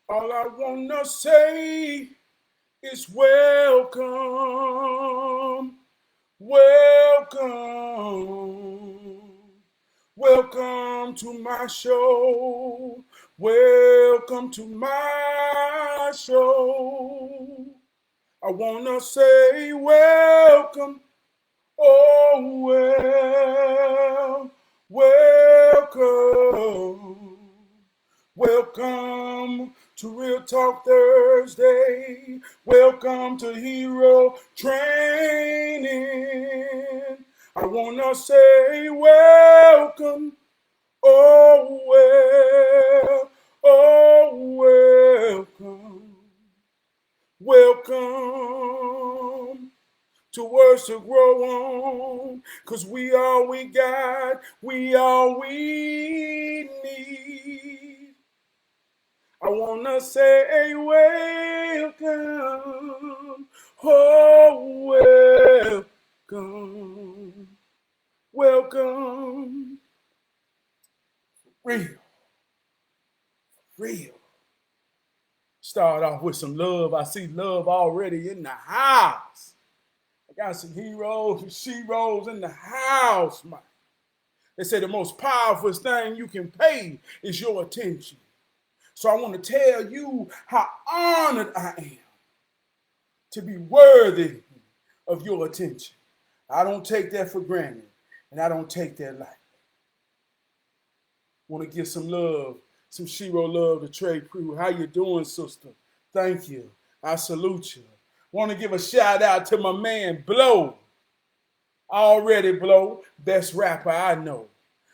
All I wanna say is welcome, welcome, welcome to my show, welcome to my show. I wanna say welcome, oh welcome. Welcome to Real Talk Thursday. Welcome to Hero Training. I want to say welcome. Welcome. Welcome to words to grow on. Cause we all we got, we all we need. I wanna say welcome, oh welcome, welcome, real, real. Start off with some love. I see love already in the house. I got some heroes and sheroes in the house, man. They say the most powerful thing you can pay is your attention. So I want to tell you how honored I am to be worthy of your attention. I don't take that for granted, and I don't take that lightly. Want to give some love, some Shiro love to Trey Crew. How you doing, sister? Thank you. I salute you. Want to give a shout out to my man Blow. Already Blow, best rapper I know.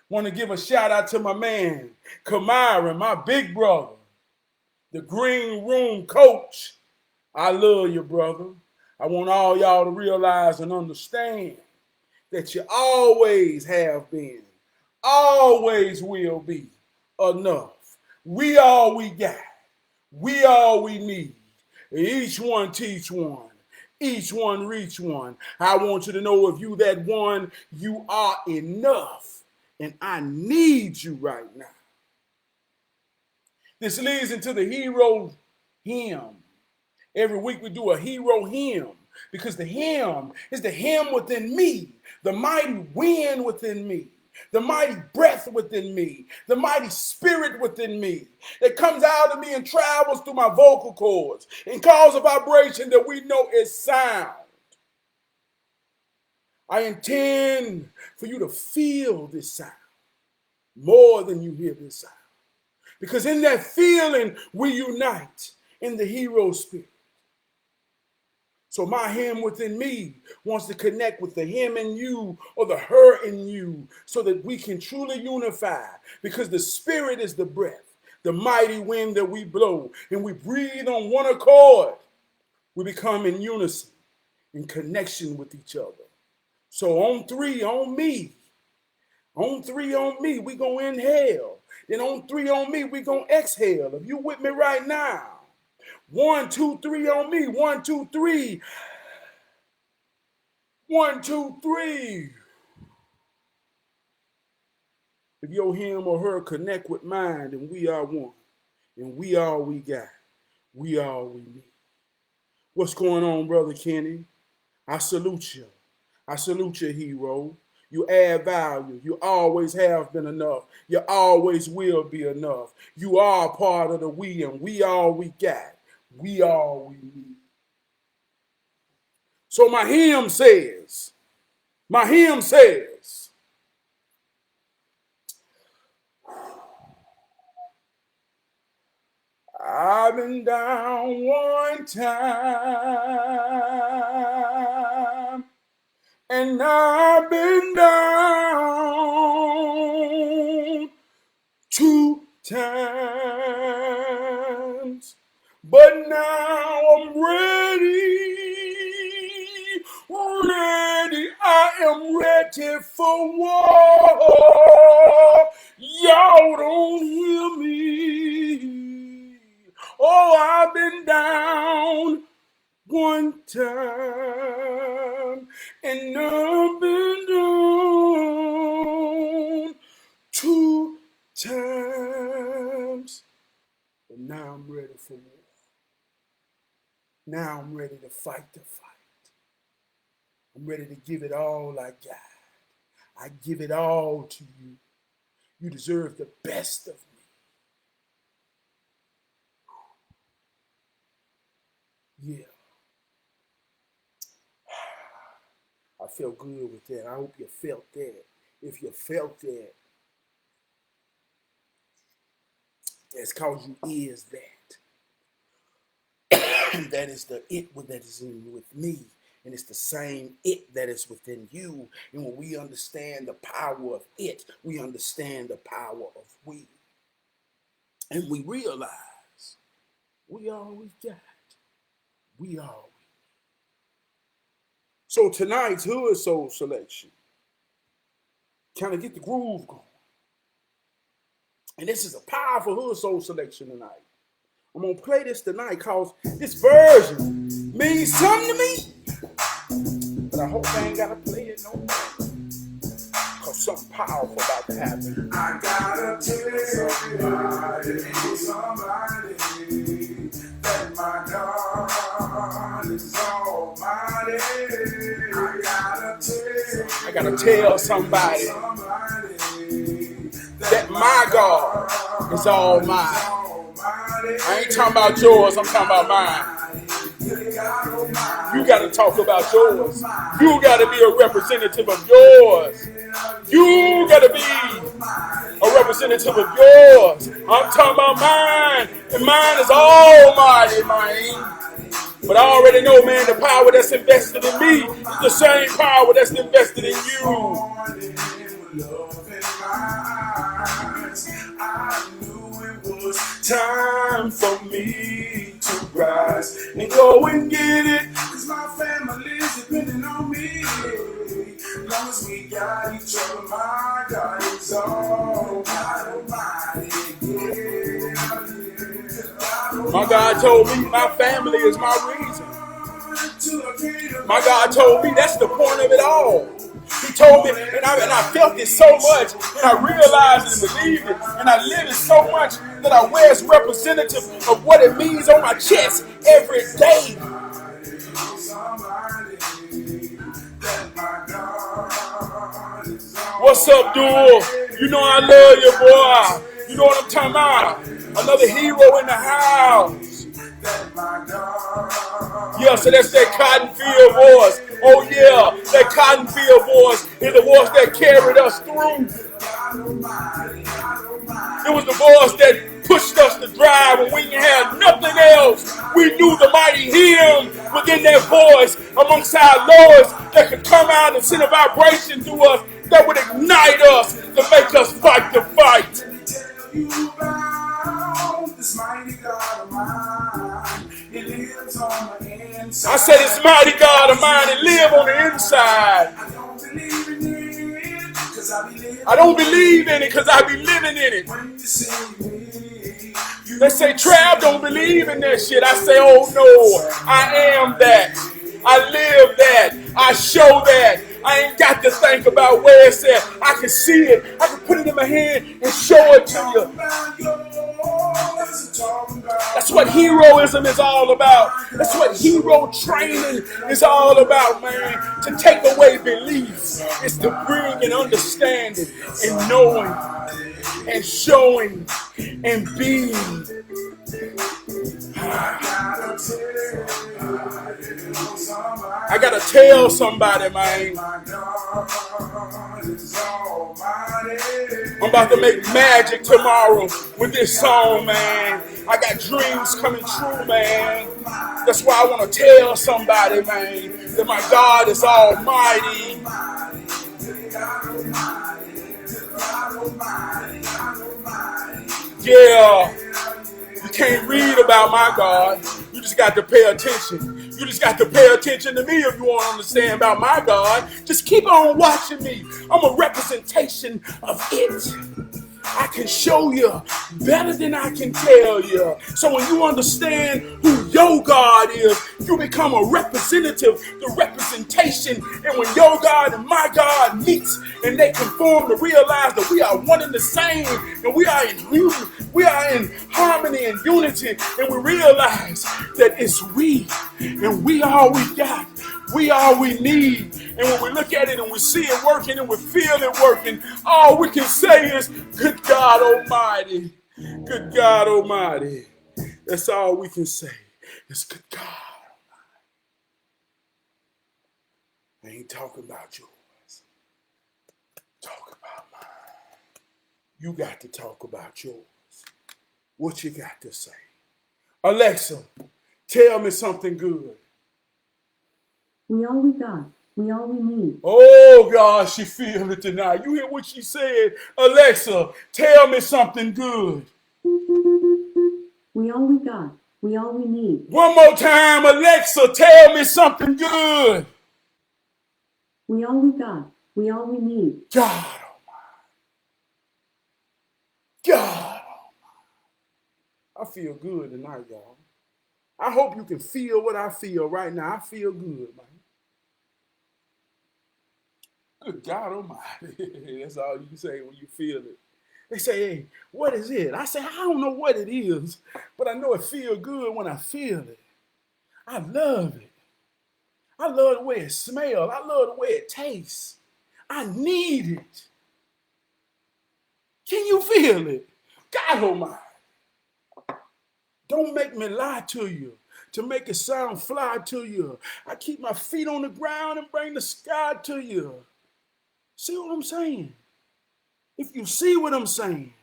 Want to give a shout out to my man Kamara, my big brother, the Green Room coach. I love you, brother. I want all y'all to realize and understand that you always have been, always will be enough. We all we got. We all we need. Each one teach one. Each one reach one. I want you to know if you that one, you are enough. And I need you right now. This leads into the hero hymn. Every week we do a hero hymn because the hymn is the hymn within me, the mighty wind within me, the mighty breath within me, the mighty spirit within me that comes out of me and travels through my vocal cords and causes a vibration that we know is sound. I intend for you to feel this sound more than you hear this sound. Because in that feeling, we unite in the hero spirit. So my him within me wants to connect with the him in you or the her in you so that we can truly unify because the spirit is the breath, the mighty wind that we blow and we breathe on one accord. We become in unison, in connection with each other. So on three, on me. On three on me, we gonna inhale. Then on three on me, we gonna exhale. If you with me right now. 1, 2, 3 on me. 1, 2, 3. 1, 2, 3. If your him or her connect with mine, then we are one. And we all we got. We all we need. What's going on, Brother Kenny? I salute you. I salute you, hero. You add value. You always have been enough. You always will be enough. You are part of the we, and we all we got. We all we need. So my hymn says, I've been down one time, and I've been down 2 times, but now I'm ready, I am ready for war. Y'all don't hear me. Oh, I've been down one time, and I've been down 2 times. But now I'm ready for war. Now I'm ready to fight the fight. I'm ready to give it all I got. I give it all to you. You deserve the best of me. Yeah. I felt good with that. I hope you felt that. If you felt that, that's because you is that. That is the it that is in with me. And it's the same it that is within you. And when we understand the power of it, we understand the power of we. And we realize we all we got. We all. So tonight's Hood Soul Selection, kind of get the groove going. And this is a powerful Hood Soul Selection tonight. I'm going to play this tonight because this version means something to me. But I hope I ain't got to play it no more. Because something powerful about to happen. I gotta tell somebody that my God is almighty. I gotta tell somebody that my God is almighty. I ain't talking about yours, I'm talking about mine. You gotta talk about yours. You gotta be a representative of yours. You gotta be a representative of yours. I'm talking about mine, and mine is almighty, man. But I already know, man, the power that's invested in me is the same power that's invested in you. I knew it was time for me to rise and go and get it. Cause my family's depending on me. As long as we got each other, my God is almighty. My God told me my family is my reason. My God told me that's the point of it all. He told me, and I felt it so much, and I realized and believed it, and I live it so much that I wear as representative of what it means on my chest every day. What's up, Duel? You know I love you, boy. You know what I'm talking about? Another hero in the house. Yeah, so that's that Cottonfield voice. Oh yeah, that Cottonfield voice is the voice that carried us through. It was the voice that pushed us to drive when we didn't have nothing else. We knew the mighty hymn within that voice amongst our lords that could come out and send a vibration through us that would ignite us to make us fight the fight. This mighty God of mine, it lives on the inside. I said it's mighty God of mine, it lives on the inside. I don't believe in it because I be living in it. They say Trav don't believe in that shit. I say, oh no, I am that. I live that. I show that. I ain't got to think about where it's at. I can see it. I can put it in my hand and show it to you. That's what heroism is all about. That's what hero training is all about, man. To take away beliefs is to bring an understanding and knowing and showing and being. I gotta tell somebody, man. I'm about to make magic tomorrow with this song, man. I got dreams coming true, man. That's why I want to tell somebody, man, that my God is almighty. Yeah. You can't read about my God. You just got to pay attention. You just got to pay attention to me if you want to understand about my God. Just keep on watching me. I'm a representation of it. I can show you better than I can tell you. So when you understand who your God is, you become a representative, the representation. And when your God and my God meets and they conform to realize that we are one and the same, and we are in harmony and unity, and we realize that it's we, and we all we got. We all we need. And when we look at it and we see it working and we feel it working, all we can say is, good God Almighty. Good God Almighty. That's all we can say. It's good God. I ain't talking about yours. Talk about mine. You got to talk about yours. What you got to say? Alexa, tell me something good. We all we got. We all we need. Oh, God, she feels it tonight. You hear what she said? Alexa, tell me something good. We all we got. We all we need. One more time, Alexa, tell me something good. We all we got. We all we need. God Almighty. God Almighty. I feel good tonight, y'all. I hope you can feel what I feel right now. I feel good, man. Good God Almighty. That's all you can say when you feel it. They say, hey, what is it? I say, I don't know what it is, but I know it feels good when I feel it. I love it. I love the way it smells. I love the way it tastes. I need it. Can you feel it? God Almighty. Don't make me lie to you to make it sound fly to you. I keep my feet on the ground and bring the sky to you. See what I'm saying? If you see what I'm saying,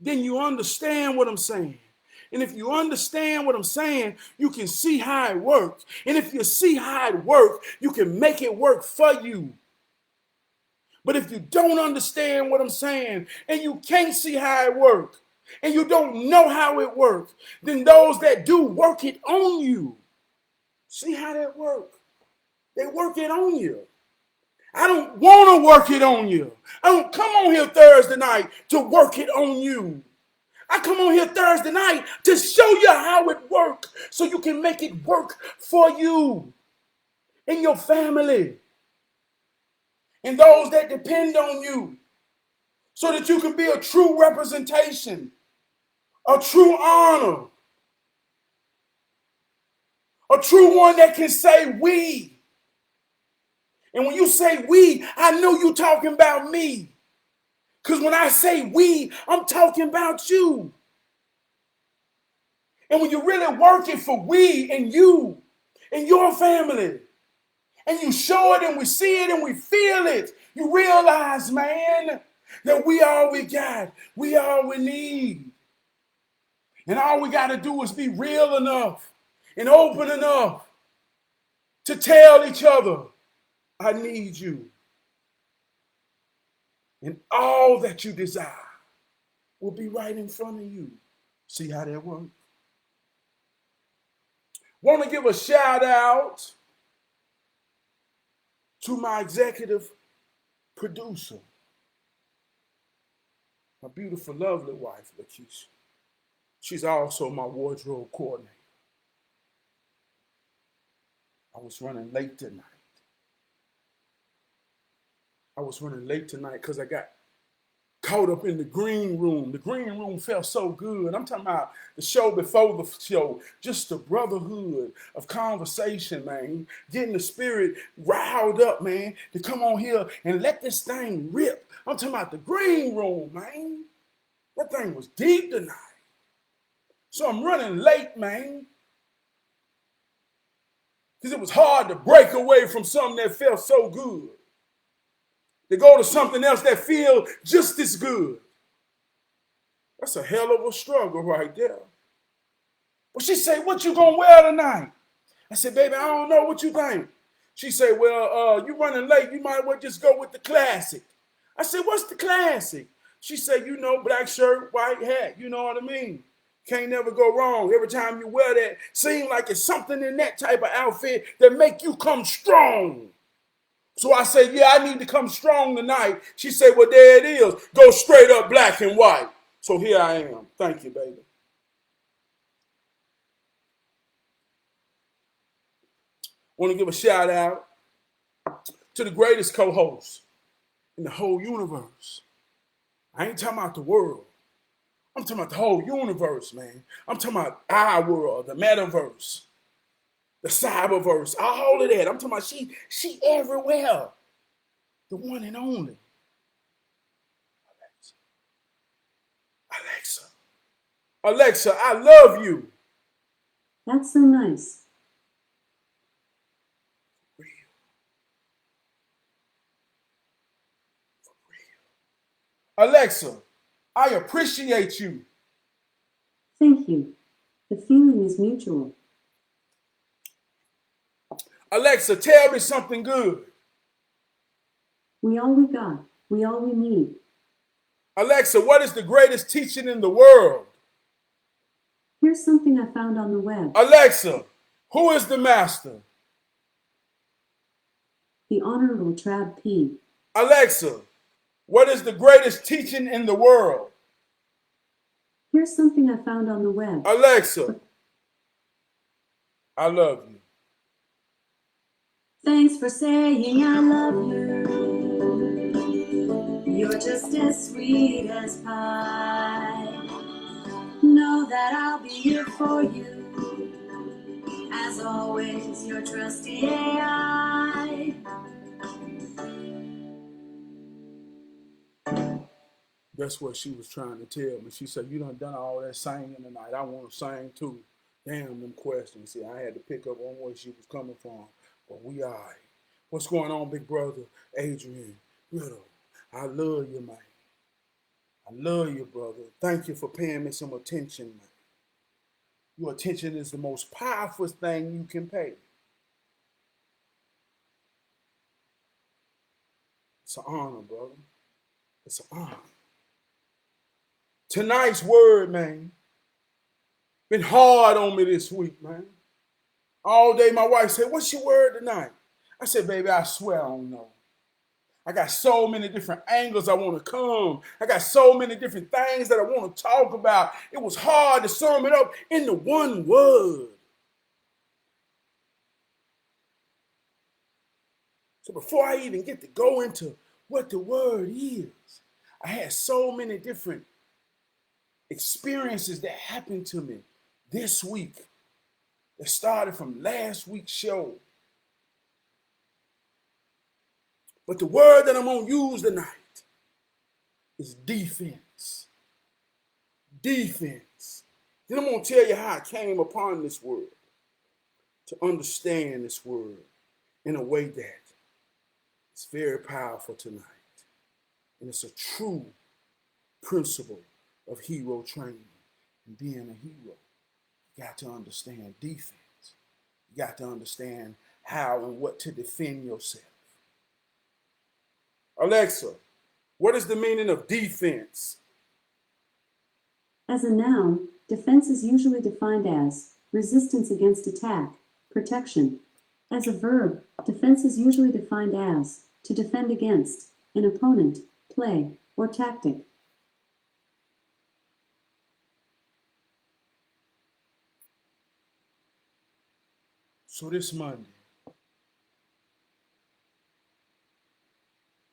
then you understand what I'm saying. And if you understand what I'm saying, you can see how it works. And if you see how it works, you can make it work for you. But if you don't understand what I'm saying and you can't see how it works and you don't know how it works, then those that do work it on you. See how that works? They work it on you. I don't want to work it on you. I don't come on here Thursday night to work it on you. I come on here Thursday night to show you how it works so you can make it work for you and your family and those that depend on you so that you can be a true representation, a true honor, a true one that can say we. And when you say we, I know you're talking about me. Because when I say we, I'm talking about you. And when you're really working for we and you and your family, and you show it and we see it and we feel it, you realize, man, that we all we got, we all we need. And all we got to do is be real enough and open enough to tell each other, I need you. And all that you desire will be right in front of you. See how that works? Want to give a shout out to my executive producer, my beautiful, lovely wife, Lakeisha. She's also my wardrobe coordinator. I was running late tonight. Because I got caught up in the green room. The green room felt so good. I'm talking about the show before the show. Just the brotherhood of conversation, man. Getting the spirit riled up, man, to come on here and let this thing rip. I'm talking about the green room, man. That thing was deep tonight. So I'm running late, man. Because it was hard to break away from something that felt so good. To go to something else that feels just as good. That's a hell of a struggle right there. Well, she said, what you gonna wear tonight? I said, baby, I don't know, what you think? She said, well, you running late, you might well just go with the classic. I said, what's the classic? She said, you know, black shirt, white hat, you know what I mean? Can't never go wrong. Every time you wear that, seems like it's something in that type of outfit that make you come strong. So I said, yeah, I need to come strong tonight. She said, well, there it is. Go straight up black and white. So here I am. Thank you, baby. Want to give a shout out to the greatest co-host in the whole universe. I ain't talking about the world. I'm talking about the whole universe, man. I'm talking about our world, the metaverse, the cyberverse, all of that. I'm talking about she everywhere. The one and only. Alexa. Alexa, I love you. That's so nice. For real. For real. Alexa, I appreciate you. Thank you. The feeling is mutual. Alexa, tell me something good. We all we got. We all we need. Alexa, what is the greatest teaching in the world? Here's something I found on the web. Alexa, who is the master? The Honorable Trab P. Alexa, what is the greatest teaching in the world? Here's something I found on the web. Alexa, I love you. Thanks for saying I love you. You're just as sweet as pie. Know that I'll be here for you. As always, your trusty AI. That's what she was trying to tell me. She said, you done all that singing tonight. I want to sing too. Damn them questions. See, I had to pick up on where she was coming from. But we all right. What's going on, big brother? Adrian Riddle. I love you, man. I love you, brother. Thank you for paying me some attention, man. Your attention is the most powerful thing you can pay. It's an honor, brother. It's an honor. Tonight's word, man, been hard on me this week, man. All day my wife said, what's your word tonight? I said, baby, I swear I don't know. I got so many different angles I want to come. I got so many different things that I want to talk about. It was hard to sum it up into one word. So before I even get to go into what the word is, I had so many different experiences that happened to me this week that started from last week's show. But the word that I'm going to use tonight is defense. Defense. Then I'm going to tell you how I came upon this word, to understand this word in a way that is very powerful tonight. And it's a true principle of hero training and being a hero. You got to understand defense. You got to understand how and what to defend yourself. Alexa, what is the meaning of defense? As a noun, defense is usually defined as resistance against attack, protection. As a verb, defense is usually defined as to defend against an opponent, play, or tactic. So this Monday,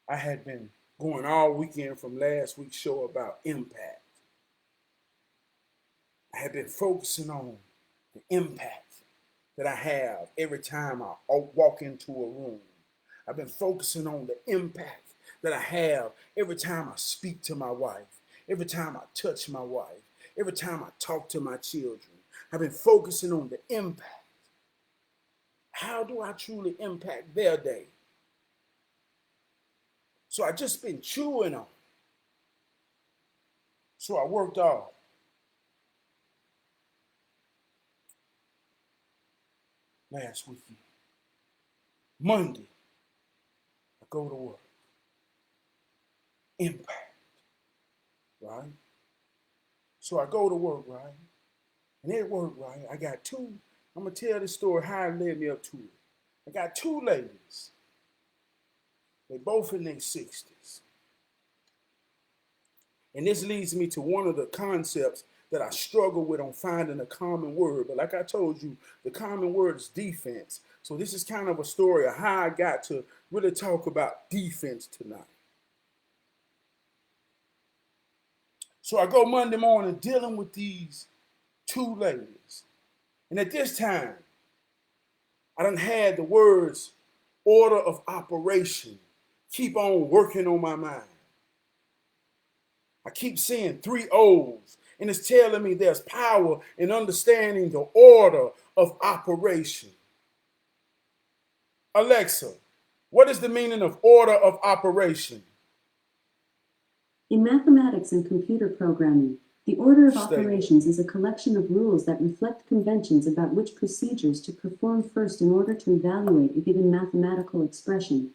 I had been going all weekend from last week's show about impact. I had been focusing on the impact that I have every time I walk into a room. I've been focusing on the impact that I have every time I speak to my wife, every time I touch my wife, every time I talk to my children. I've been focusing on the impact. How do I truly impact their day? So I just been chewing on it. So I worked off. Last weekend. Monday, I go to work. Impact. Right? So I go to work, right? And it worked, right? I got two. I'm going to tell this story how it led me up to it. I got two ladies They both in their 60s. And this leads me to one of the concepts that I struggle with on finding a common word. But like I told you, the common word is defense. So this is kind of a story of how I got to really talk about defense tonight. So I go Monday morning dealing with these two ladies. And at this time, I done had the words order of operation keep on working on my mind. I keep seeing 3 O's, and it's telling me there's power in understanding the order of operation. Alexa, what is the meaning of order of operation? In mathematics and computer programming, the order of Stay. operations is a collection of rules that reflect conventions about which procedures to perform first in order to evaluate a given mathematical expression.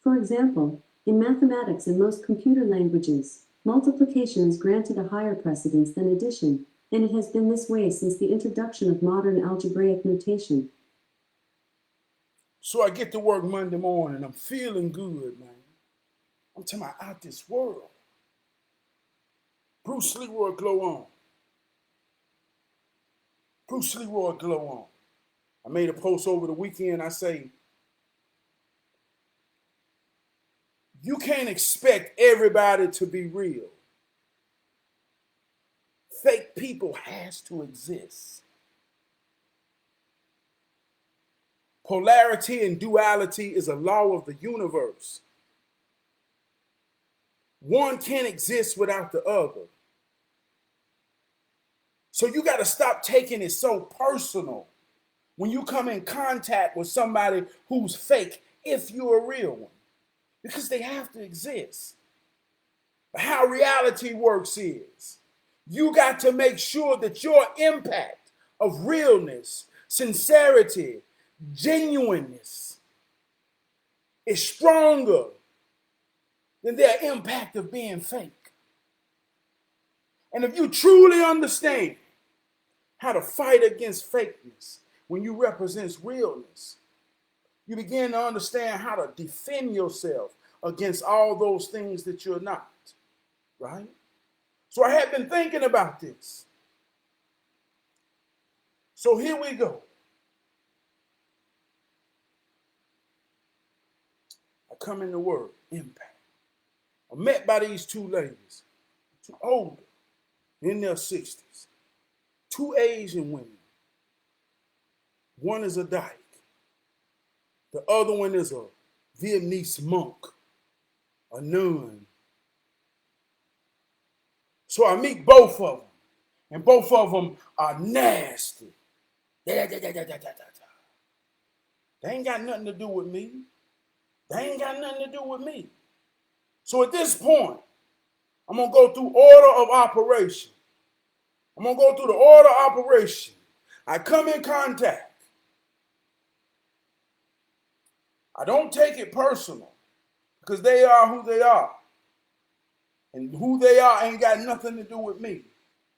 For example, in mathematics and most computer languages, multiplication is granted a higher precedence than addition, and it has been this way since the introduction of modern algebraic notation. So I get to work Monday morning. I'm feeling good, man. I'm talking about out this world. Bruce Leroy glow on. Bruce Leroy glow on. I made a post over the weekend. I say, you can't expect everybody to be real. Fake people has to exist. Polarity and duality is a law of the universe. One can't exist without the other. So you got to stop taking it so personal when you come in contact with somebody who's fake if you're a real one, because they have to exist. But how reality works is you got to make sure that your impact of realness, sincerity, genuineness is stronger than their impact of being fake. And if you truly understand how to fight against fakeness when you represent realness, you begin to understand how to defend yourself against all those things that you're not, right? So I have been thinking about this. So here we go. I come in the word, impact. I'm met by these two ladies, two older, in their 60s, 2 Asian women. One is a dyke. The other one is a Vietnamese monk, a nun. So I meet both of them, and both of them are nasty. They ain't got nothing to do with me. They ain't got nothing to do with me. So at this point, I'm going to go through order of operation. I'm going to go through the order of operation. I come in contact. I don't take it personal because they are who they are. And who they are ain't got nothing to do with me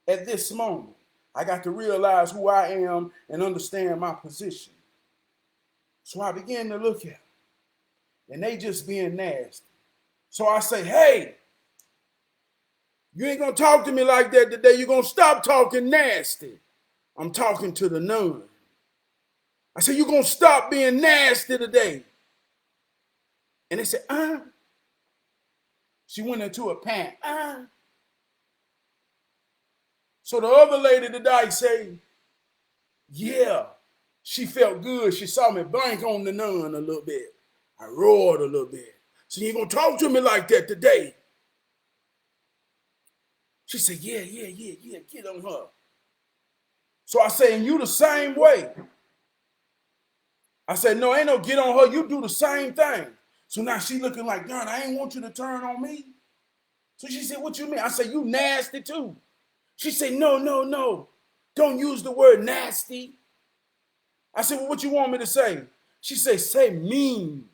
at this moment. I got to realize who I am and understand my position. So I began to look at them, and they just being nasty. So I say, hey, you ain't going to talk to me like that today. You're going to stop talking nasty. I'm talking to the nun. I said, you're going to stop being nasty today. And they said, She went into a pant. So the other lady today say, yeah, she felt good. She saw me blank on the nun a little bit. I roared a little bit. So you ain't going to talk to me like that today. She said, yeah, get on her. So I say, and you the same way. I said, no, ain't no get on her. You do the same thing. So now she looking like, darn, I ain't want you to turn on me. So she said, what you mean? I said, you nasty too. She said, no. Don't use the word nasty. I said, well, what you want me to say? She said, say mean.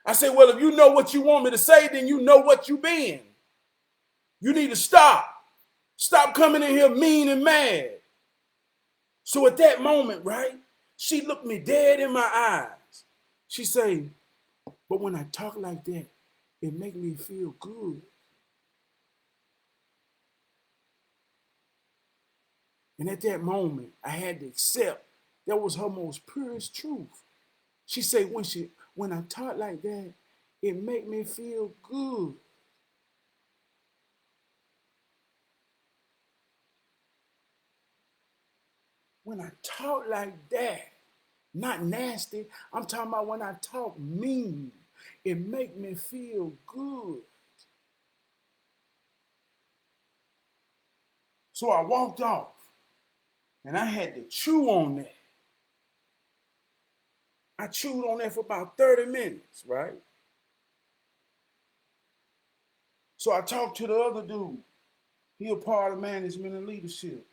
I said, well, if you know what you want me to say, then you know what you been. You need to stop. Stop coming in here mean and mad. So at that moment, right, she looked me dead in my eyes. She said, But when I talk like that, it makes me feel good. And at that moment, I had to accept that was her most purest truth. She said, when I talk like that, it make me feel good. When I talk like that, not nasty, I'm talking about when I talk mean, it make me feel good. So I walked off and I had to chew on that. I chewed on that for about 30 minutes, right? So I talked to the other dude. He a part of management and leadership.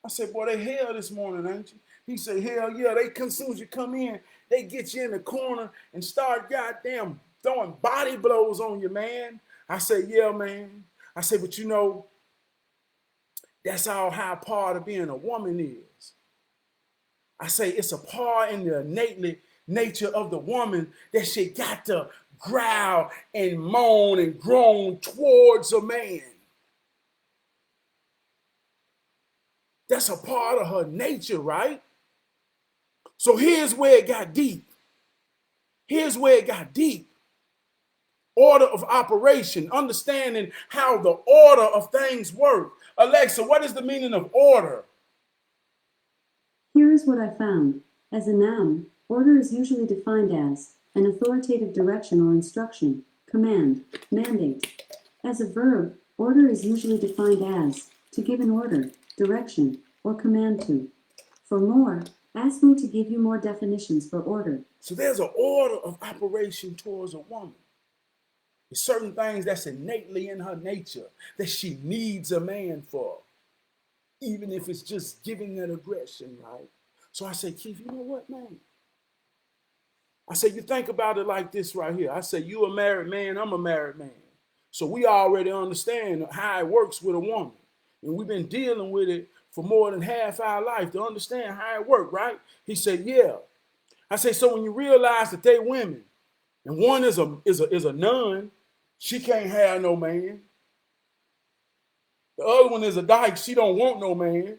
I said, boy, they hell this morning, ain't you? He said, hell yeah, they come soon as you come in, they get you in the corner and start goddamn throwing body blows on you, man. I said, yeah, man. I said, but you know, that's all how part of being a woman is. I say it's a part in the innately nature of the woman that she got to growl and moan and groan towards a man. That's a part of her nature, right? So here's where it got deep. Here's where it got deep. Order of operation, understanding how the order of things work. Alexa, what is the meaning of order? Here is what I found. As a noun, order is usually defined as an authoritative direction or instruction, command, mandate. As a verb, order is usually defined as to give an order, direction, or command to. For more, ask me to give you more definitions for order. So there's an order of operation towards a woman. There's certain things that's innately in her nature that she needs a man for, even if it's just giving that aggression, right? So I said, Keith, you know what, man? I said, you think about it like this right here. I said, you a married man, I'm a married man. So we already understand how it works with a woman. And we've been dealing with it for more than half our life to understand how it works, right? He said, yeah. I said, so when you realize that they women, and one is a nun, she can't have no man. The other one is a dyke, she don't want no man.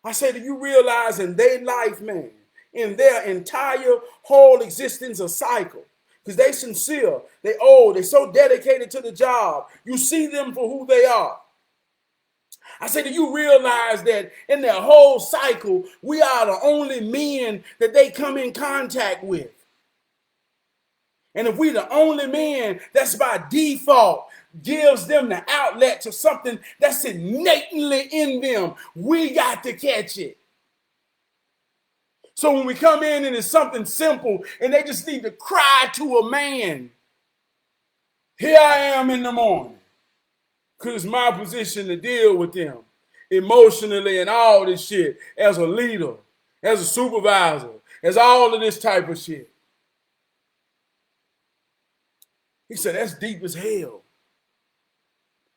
I say, do you realize in their life, man, in their entire whole existence, a cycle? Because they sincere, they old, they so dedicated to the job. You see them for who they are. I say, do you realize that in their whole cycle, we are the only men that they come in contact with? And if we the only men, that's by default gives them the outlet to something that's innately in them. We got to catch it. So when we come in and it's something simple and they just need to cry to a man, here I am in the morning. Because it's my position to deal with them emotionally and all this shit as a leader, as a supervisor, as all of this type of shit. He said, that's deep as hell.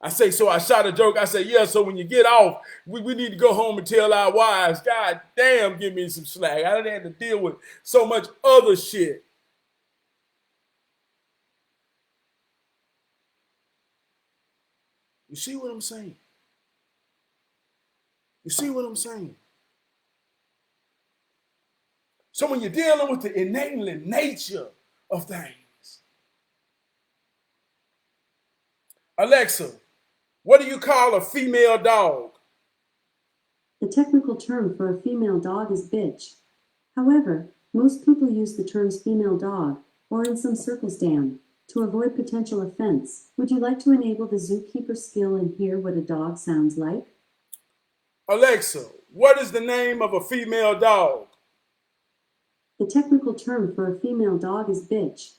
I say, so I shot a joke. I say, yeah, so when you get off, we need to go home and tell our wives, God damn, give me some slack. I didn't have to deal with so much other shit. You see what I'm saying? You see what I'm saying? So when you're dealing with the innate nature of things, Alexa, what do you call a female dog? The technical term for a female dog is bitch. However, most people use the terms female dog, or in some circles damn, to avoid potential offense. Would you like to enable the zookeeper skill and hear what a dog sounds like? Alexa, what is the name of a female dog? The technical term for a female dog is bitch.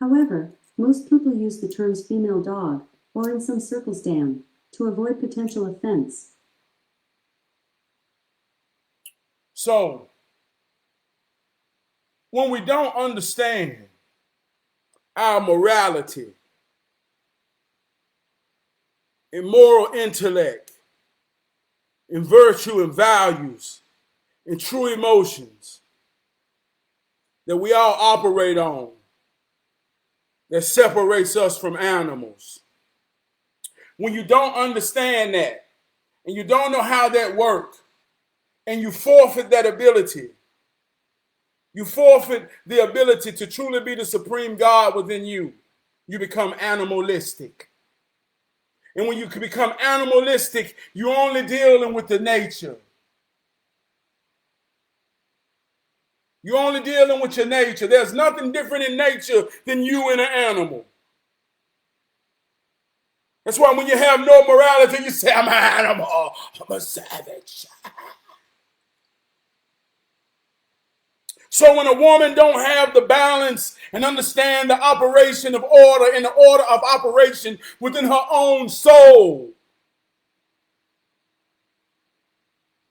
However, most people use the terms female dog, or in some circles damn, to avoid potential offense. So, when we don't understand our morality and moral intellect and virtue and values and true emotions that we all operate on, that separates us from animals. When you don't understand that, and you don't know how that works, and you forfeit that ability, you forfeit the ability to truly be the supreme God within you. You become animalistic. And when you become animalistic, you're only dealing with the nature. You're only dealing with your nature. There's nothing different in nature than you and an animal. That's why when you have no morality, you say, I'm an animal, I'm a savage. So when a woman don't have the balance and understand the operation of order and the order of operation within her own soul,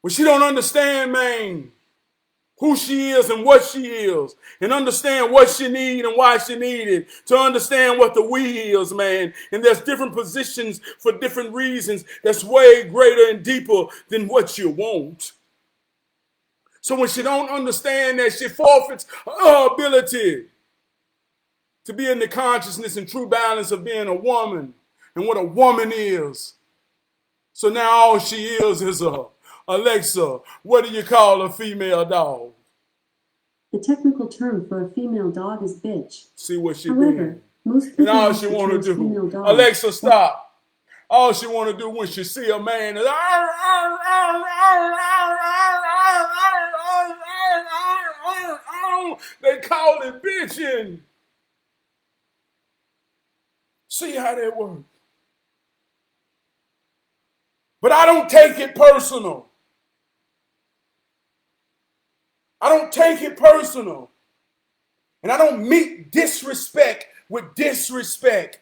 when she don't understand, man, who she is and what she is, and understand what she need and why she need it, to understand what the we is, man. And there's different positions for different reasons that's way greater and deeper than what you want. So when she don't understand that, she forfeits her ability to be in the consciousness and true balance of being a woman and what a woman is. So now all she is a Alexa, what do you call a female dog? The technical term for a female dog is bitch. See what she However, did. most And people all use she the want to terms female do, dog. Alexa, stop. All she want to do when she see a man is, they call it bitching. See how that works. But I don't take it personal. I don't take it personal. And I don't meet disrespect with disrespect.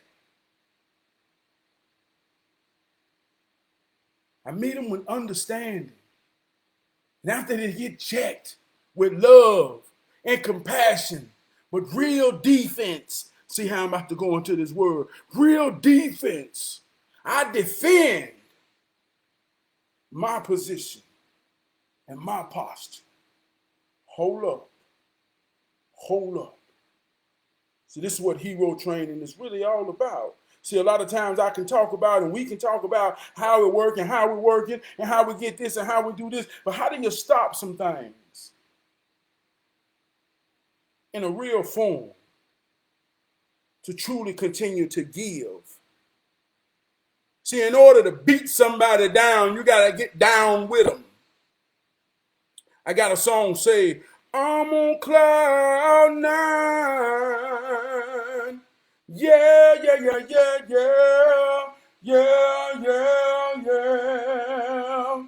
I meet them with understanding. And after they get checked with love and compassion, with real defense. See how I'm about to go into this word. Real defense. I defend my position and my posture. Hold up. Hold up. See, this is what hero training is really all about. See, a lot of times I can talk about and we can talk about how we work and how we're working and how we get this and how we do this. But how do you stop some things in a real form to truly continue to give? See, in order to beat somebody down, you got to get down with them. I got a song say, I'm on cloud nine. Yeah, yeah, yeah, yeah, yeah. Yeah, yeah, yeah.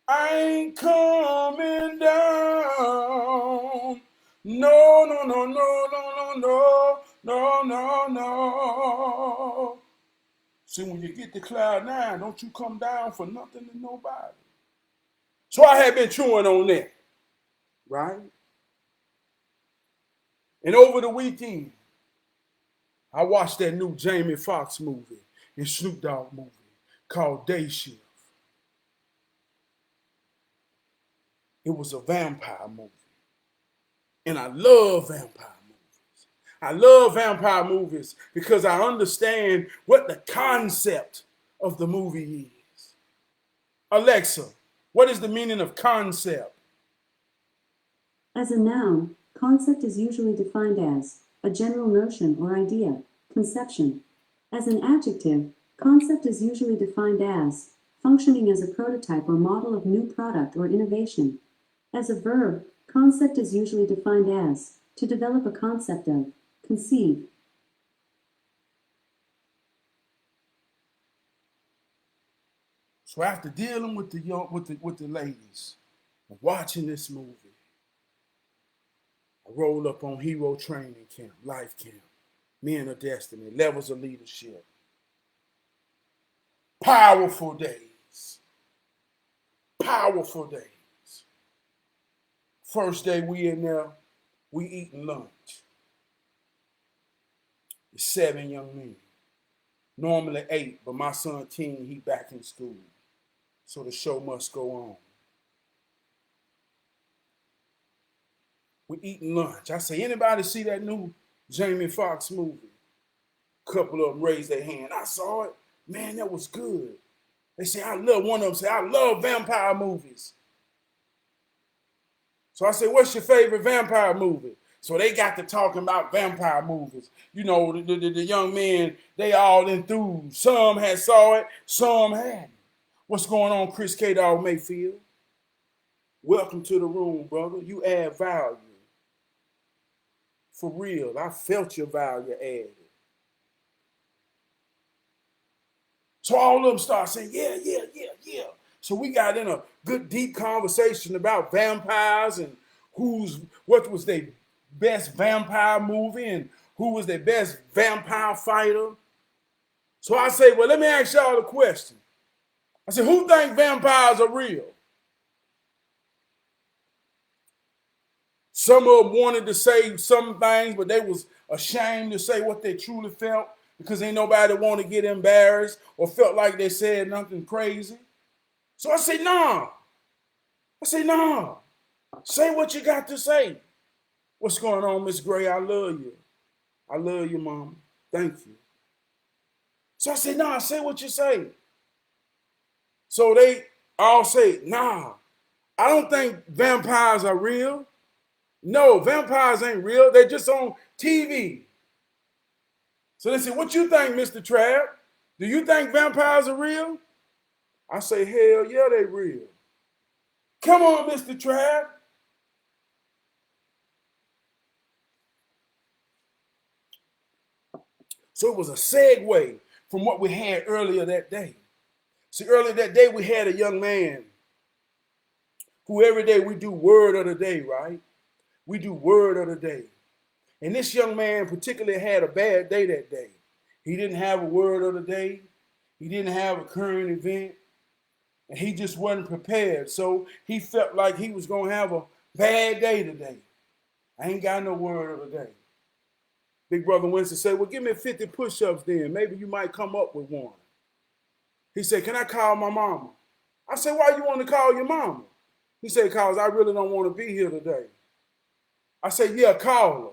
I ain't coming down. No, no, no, no, no, no, no, no, no. See, when you get to cloud nine, don't you come down for nothing and nobody. So I had been chewing on that, right? And over the weekend, I watched that new Jamie Foxx movie and Snoop Dogg movie called Day Shift. It was a vampire movie. And I love vampire movies. I love vampire movies because I understand what the concept of the movie is. Alexa, what is the meaning of concept? As a noun, concept is usually defined as a general notion or idea, conception. As an adjective, concept is usually defined as functioning as a prototype or model of new product or innovation. As a verb, concept is usually defined as to develop a concept of, conceive. So after dealing with the ladies and watching this movie, I rolled up on Hero Training Camp, Life Camp, Men of Destiny, Levels of Leadership. Powerful days. Powerful days. First day we in there, we eating lunch. It's 7 young men. Normally 8, but my son King, he back in school. So the show must go on. We eating lunch. I say, anybody see that new Jamie Foxx movie? Couple of them raised their hand. I saw it. Man, that was good. They say, one of them said, I love vampire movies. So I said, what's your favorite vampire movie? So they got to talking about vampire movies. You know, the young men, they all enthused. Some had saw it, some hadn't. What's going on, Chris K. Dog Mayfield? Welcome to the room, brother. You add value. For real, I felt your value added. So all of them start saying, yeah. So we got in a good deep conversation about vampires and what was their best vampire movie and who was their best vampire fighter. So I say, well, let me ask y'all a question. I said, who think vampires are real? Some of them wanted to say some things, but they was ashamed to say what they truly felt because ain't nobody want to get embarrassed or felt like they said nothing crazy. So I say, nah. Say what you got to say. What's going on, Miss Gray? I love you. I love you, Mom. Thank you. So I say, nah, say what you say. So they all say, nah, I don't think vampires are real. No, vampires ain't real. They're just on TV. So they say, what you think, Mr. Trav? Do you think vampires are real? I say, hell yeah, they real. Come on, Mr. Trav. So it was a segue from what we had earlier that day. See, earlier that day, we had a young man who every day we do word of the day, right? We do word of the day. And this young man particularly had a bad day that day. He didn't have a word of the day. He didn't have a current event. And he just wasn't prepared. So he felt like he was going to have a bad day today. I ain't got no word of the day. Big Brother Winston said, well, give me 50 push-ups then. Maybe you might come up with one. He said, can I call my mama? I said, why you want to call your mama? He said, because I really don't want to be here today. I said, yeah, call her.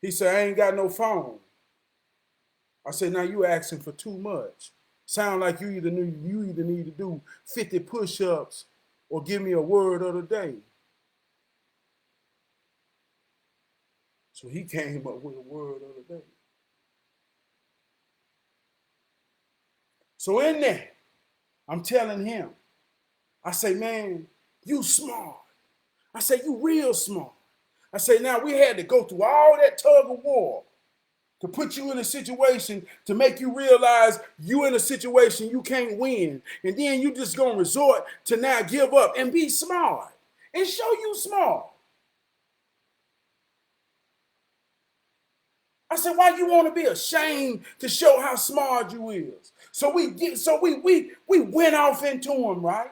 He said, I ain't got no phone. I said, now you asking for too much. Sound like you either need to do 50 push-ups or give me a word of the day. So he came up with a word of the day. So in there, I'm telling him, I say, man, you smart. I say, you real smart. I say, now we had to go through all that tug of war to put you in a situation to make you realize you in a situation you can't win. And then you just gonna resort to now give up and be smart and show you smart. I said, why you want to be ashamed to show how smart you is? So we went off into him, right?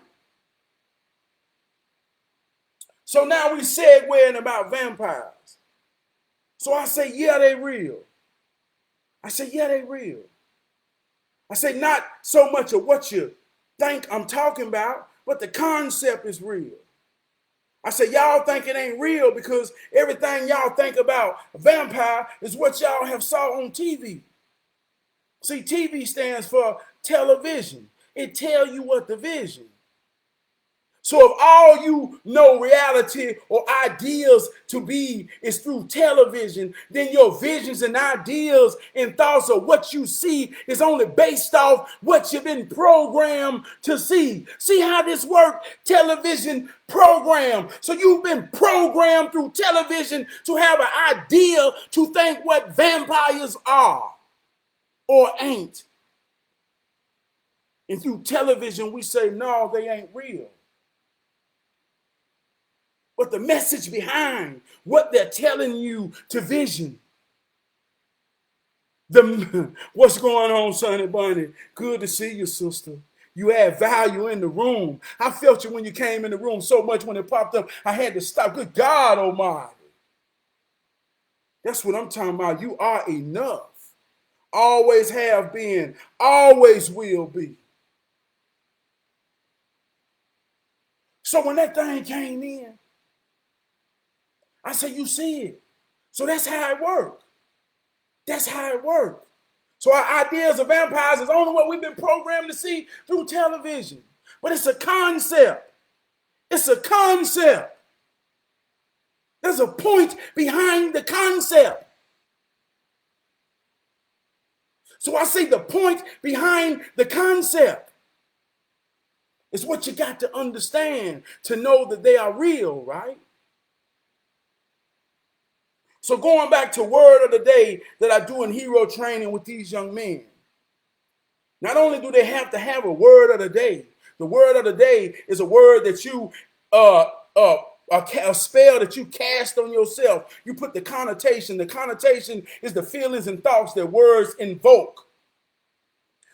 So now we segueing about vampires. So I say, yeah, they real. I say, yeah, they real. I say, not so much of what you think I'm talking about, but the concept is real. I say, y'all think it ain't real because everything y'all think about a vampire is what y'all have saw on TV. See, TV stands for television. It tell you what the vision. So if all you know reality or ideas to be is through television, then your visions and ideas and thoughts of what you see is only based off what you've been programmed to see. See how this works? Television program. So you've been programmed through television to have an idea to think what vampires are or ain't. And through television, we say, no, they ain't real. But the message behind what they're telling you to vision. What's going on, Sonny Bunny? Good to see you, sister. You add value in the room. I felt you when you came in the room so much when it popped up, I had to stop. Good God Almighty. That's what I'm talking about. You are enough. Always have been. Always will be. So when that thing came in, I said, you see it. So that's how it worked. That's how it worked. So our ideas of vampires is only what we've been programmed to see through television. But it's a concept. It's a concept. There's a point behind the concept. So I say the point behind the concept is what you got to understand to know that they are real, right? So going back to word of the day that I do in hero training with these young men, not only do they have to have a word of the day, the word of the day is a word that you, a spell that you cast on yourself. You put the connotation. The connotation is the feelings and thoughts that words invoke.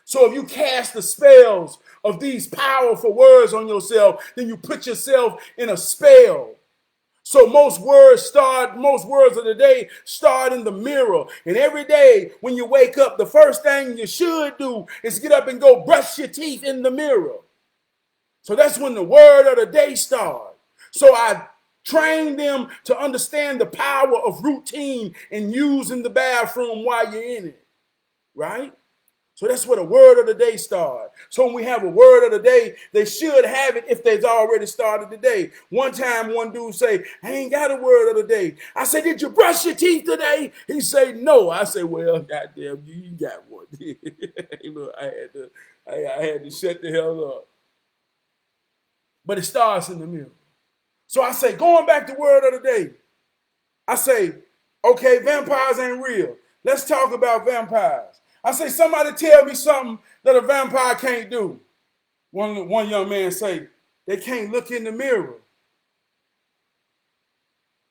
So if you cast the spells of these powerful words on yourself, then you put yourself in a spell. So most words of the day start in the mirror. And every day when you wake up, the first thing you should do is get up and go brush your teeth in the mirror. So that's when the word of the day starts. So I train them to understand the power of routine and using the bathroom while you're in it, right? So that's where the word of the day starts. So when we have a word of the day, they should have it if they've already started the day. One time, one dude say, I ain't got a word of the day. I said, did you brush your teeth today? He said, no. I said, well, goddamn, you got one. Look, I had to shut the hell up. But it starts in the mirror. So I say, going back to word of the day, I say, okay, vampires ain't real. Let's talk about vampires. I say, somebody tell me something that a vampire can't do. One young man say, they can't look in the mirror.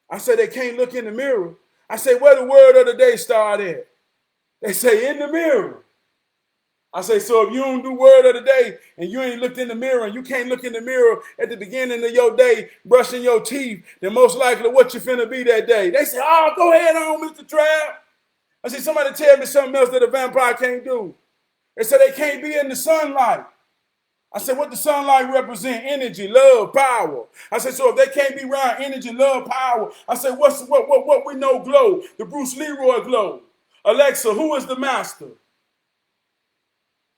I say, they can't look in the mirror. I say, where the word of the day start at? They say, in the mirror. I say, so if you don't do word of the day and you ain't looked in the mirror and you can't look in the mirror at the beginning of your day brushing your teeth, then most likely what you finna be that day. They say, oh, go ahead on, Mr. Trav. I see somebody tell me something else that a vampire can't do. They said they can't be in the sunlight. I said, what the sunlight represent? Energy, love, power. I said, so if they can't be around energy, love, power, I said, what we know glow? The Bruce Leroy glow. Alexa, who is the master?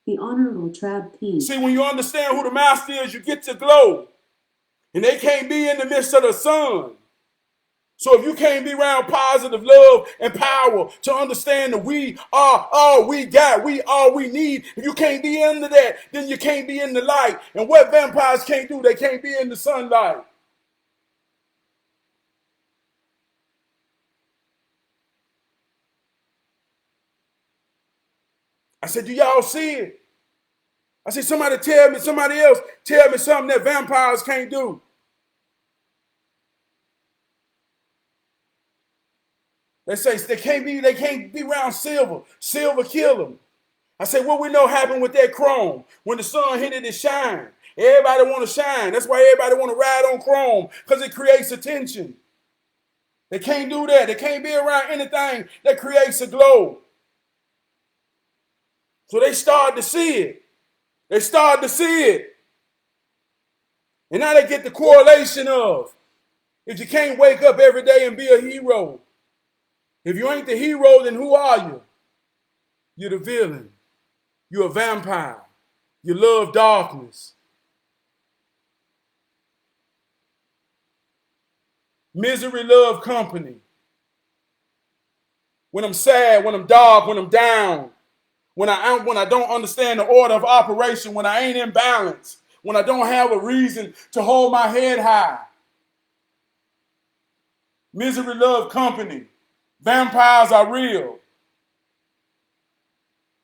The Honorable Trav P. See, when you understand who the master is, you get to glow. And they can't be in the midst of the sun. So if you can't be around positive love and power to understand that we are all we got, we all we need, if you can't be into that, then you can't be in the light. And what vampires can't do, they can't be in the sunlight. I said, do y'all see it? I said, somebody else tell me something that vampires can't do. They say they can't be around silver. Silver kill them. I say, what we know happened with that chrome? When the sun hit it, it shine. Everybody want to shine. That's why everybody want to ride on chrome, because it creates attention. They can't do that. They can't be around anything that creates a glow. So they start to see it. And now they get the correlation of, if you can't wake up every day and be a hero, if you ain't the hero, then who are you? You're the villain. You're a vampire. You love darkness. Misery love company. When I'm sad, when I'm dark, when I'm down, when I don't understand the order of operation, when I ain't in balance, when I don't have a reason to hold my head high. Misery love company. Vampires are real.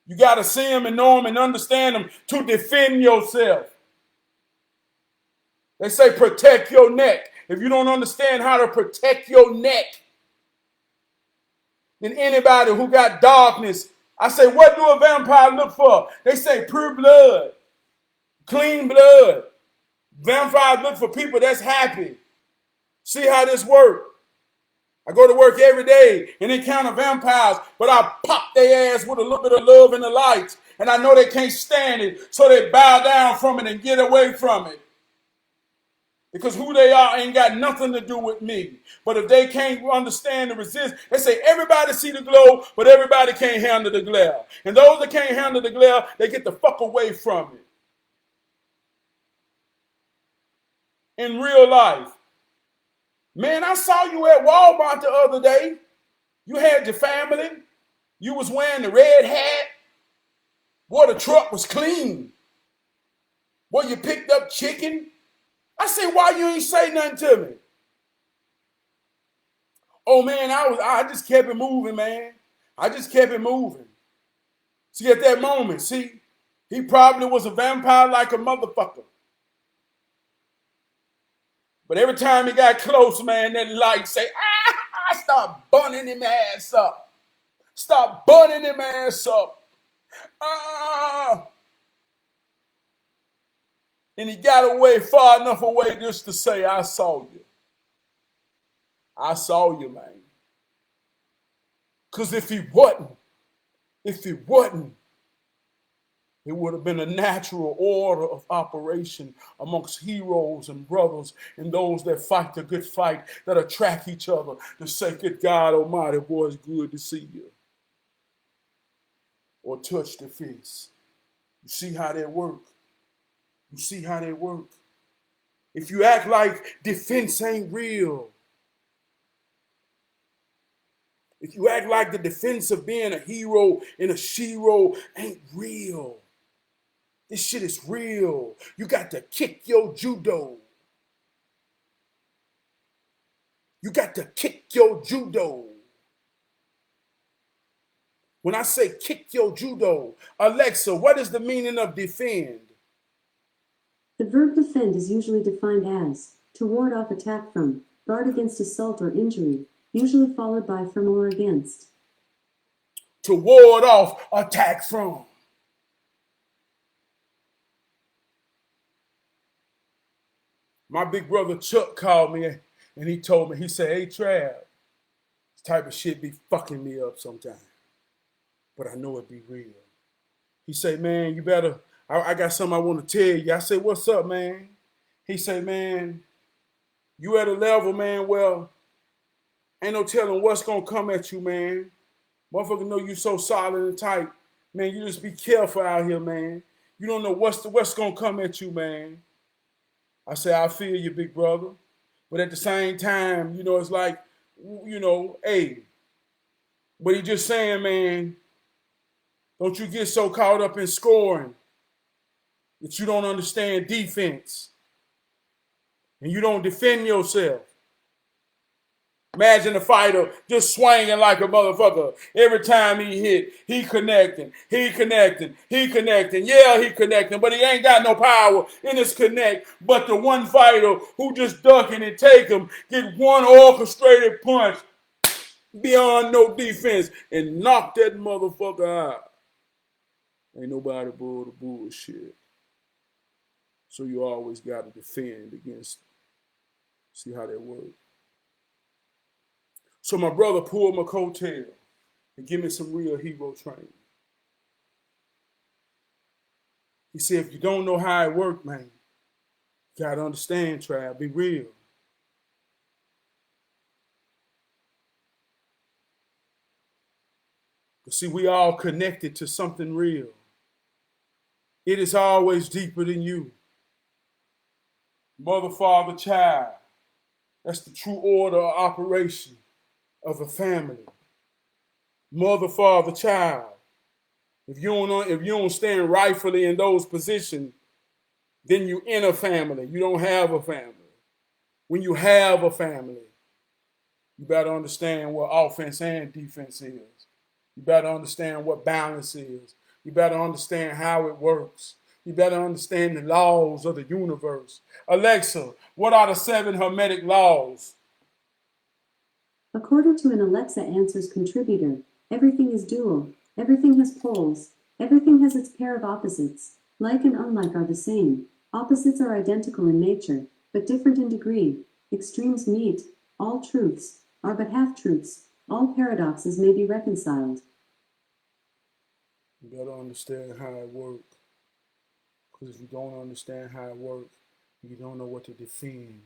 You got to see them and know them and understand them to defend yourself. They say protect your neck. If you don't understand how to protect your neck, then anybody who got darkness, I say, what do a vampire look for? They say pure blood, clean blood. Vampires look for people that's happy. See how this works. I go to work every day and encounter vampires, but I pop their ass with a little bit of love and the light. And I know they can't stand it, so they bow down from it and get away from it. Because who they are ain't got nothing to do with me. But if they can't understand the resist, they say everybody see the glow, but everybody can't handle the glare. And those that can't handle the glare, they get the fuck away from it. In real life. Man, I saw you at Walmart the other day. You had your family. You was wearing the red hat. Boy, the truck was clean. Boy, you picked up chicken. I said, why you ain't say nothing to me? Oh man, I just kept it moving, man. I just kept it moving. See, at that moment, see, he probably was a vampire like a motherfucker. But every time he got close, man, that light say, I start burning him ass up. Start burning him ass up. Ah. And he got away far enough away just to say, I saw you. I saw you, man. Because if he wasn't, it would have been a natural order of operation amongst heroes and brothers and those that fight the good fight, that attract each other to say, good God Almighty, boy, it's good to see you. Or touch the fence. You see how they work. You see how they work. If you act like defense ain't real, if you act like the defense of being a hero and a shero ain't real, this shit is real. You got to kick your judo. You got to kick your judo. When I say kick your judo, Alexa, what is the meaning of defend? The verb defend is usually defined as to ward off attack from, guard against assault or injury, usually followed by from or against. To ward off attack from. My big brother Chuck called me and he told me, he said, hey, Trav, this type of shit be fucking me up sometimes. But I know it be real. He said, man, you better, I got something I want to tell you. I said, what's up, man? He said, man, you at a level, man, well, ain't no telling what's going to come at you, man. Motherfucker know you so solid and tight. Man, you just be careful out here, man. You don't know what's going to come at you, man. I say, I feel you, big brother. But at the same time, you know, it's like, you know, hey. But he just saying, man, don't you get so caught up in scoring that you don't understand defense. And you don't defend yourself. Imagine a fighter just swinging like a motherfucker. Every time he hit, he connecting. Yeah, he connecting, but he ain't got no power in his connect. But the one fighter who just ducking and take him, get one orchestrated punch beyond no defense and knock that motherfucker out. Ain't nobody bull the bullshit. So you always got to defend against it. See how that works. So my brother pulled my coattail and give me some real hero training. He said, if you don't know how it works, man, you got to understand, Trav, be real. But see, we all connected to something real. It is always deeper than you. Mother, father, child. That's the true order of operation of a family. Mother, father, child. If you don't stand rightfully in those positions, then you in a family. You don't have a family. When you have a family, you better understand what offense and defense is. You better understand what balance is. You better understand how it works. You better understand the laws of the universe. Alexa, what are the 7 Hermetic laws? According to an Alexa Answers contributor, everything is dual, everything has poles, everything has its pair of opposites. Like and unlike are the same. Opposites are identical in nature, but different in degree. Extremes meet. All truths are but half-truths. All paradoxes may be reconciled. You better understand how it works. Because if you don't understand how it works, You don't know what to defend.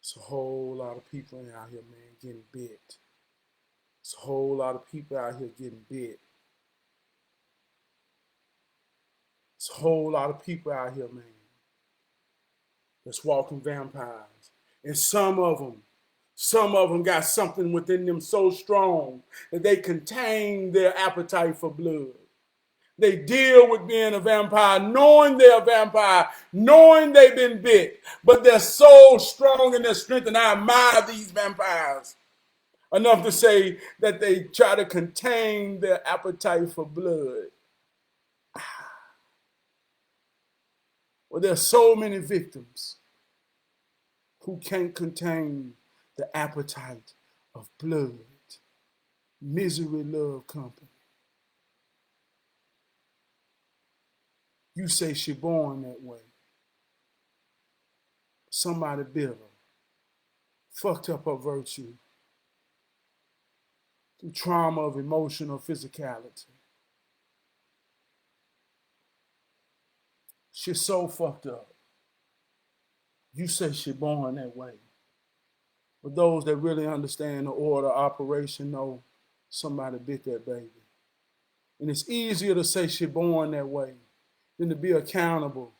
It's a whole lot of people out here, man, getting bit. It's a whole lot of people out here getting bit. It's a whole lot of people out here, man, that's walking vampires. And some of them got something within them so strong that they contain their appetite for blood. They deal with being a vampire, knowing they're a vampire, knowing they've been bit, but they're so strong in their strength, and I admire these vampires enough to say that they try to contain their appetite for blood. Well, there's so many victims who can't contain the appetite of blood. Misery love company. You say she born that way. Somebody bit her, fucked up her virtue through trauma of emotional physicality. She's so fucked up. You say she born that way. But those that really understand the order of operation know somebody bit that baby. And it's easier to say she born that way than to be accountable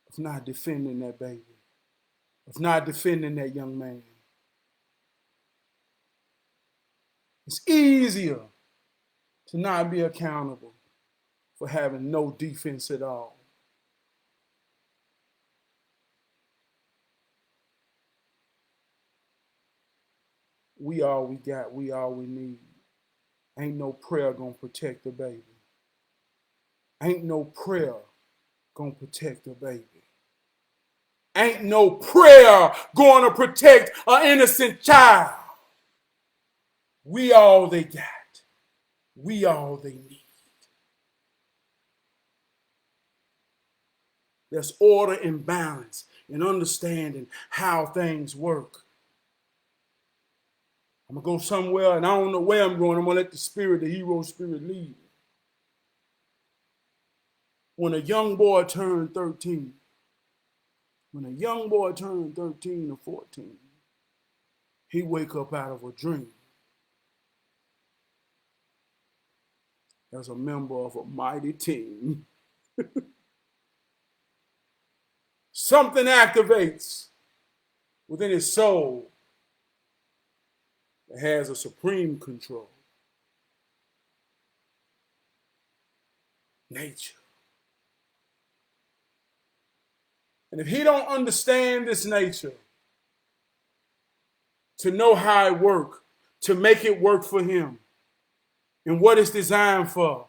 of not defending that baby, of not defending that young man. It's easier to not be accountable for having no defense at all. We all we got, we all we need. Ain't no prayer gonna protect the baby. Ain't no prayer gonna protect the baby. Ain't no prayer gonna protect an innocent child. We all they got. We all they need. There's order and balance and understanding how things work. I'm going to go somewhere and I don't know where I'm going. I'm going to let the spirit, the hero spirit lead me. When a young boy turned 13, or 14, he wake up out of a dream as a member of a mighty team. Something activates within his soul that has a supreme control. Nature. And if he don't understand this nature, to know how it works, to make it work for him, and what it's designed for,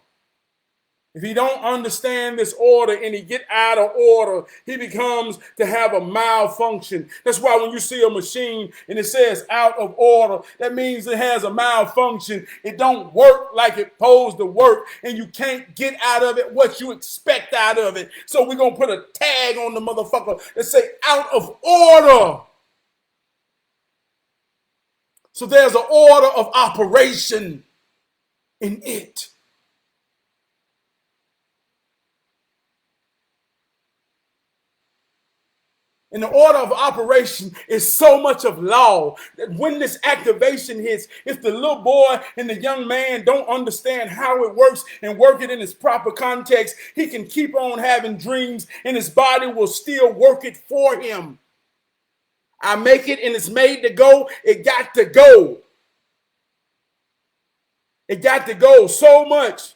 if he don't understand this order and he get out of order, he becomes to have a malfunction. That's why when you see a machine and it says out of order, that means it has a malfunction. It don't work like it's supposed to work, and you can't get out of it what you expect out of it. So we're going to put a tag on the motherfucker that say out of order. So there's an order of operation in it. And the order of operation is so much of law that when this activation hits, if the little boy and the young man don't understand how it works and work it in its proper context, he can keep on having dreams and his body will still work it for him. I make it and it's made to go. It got to go. It got to go so much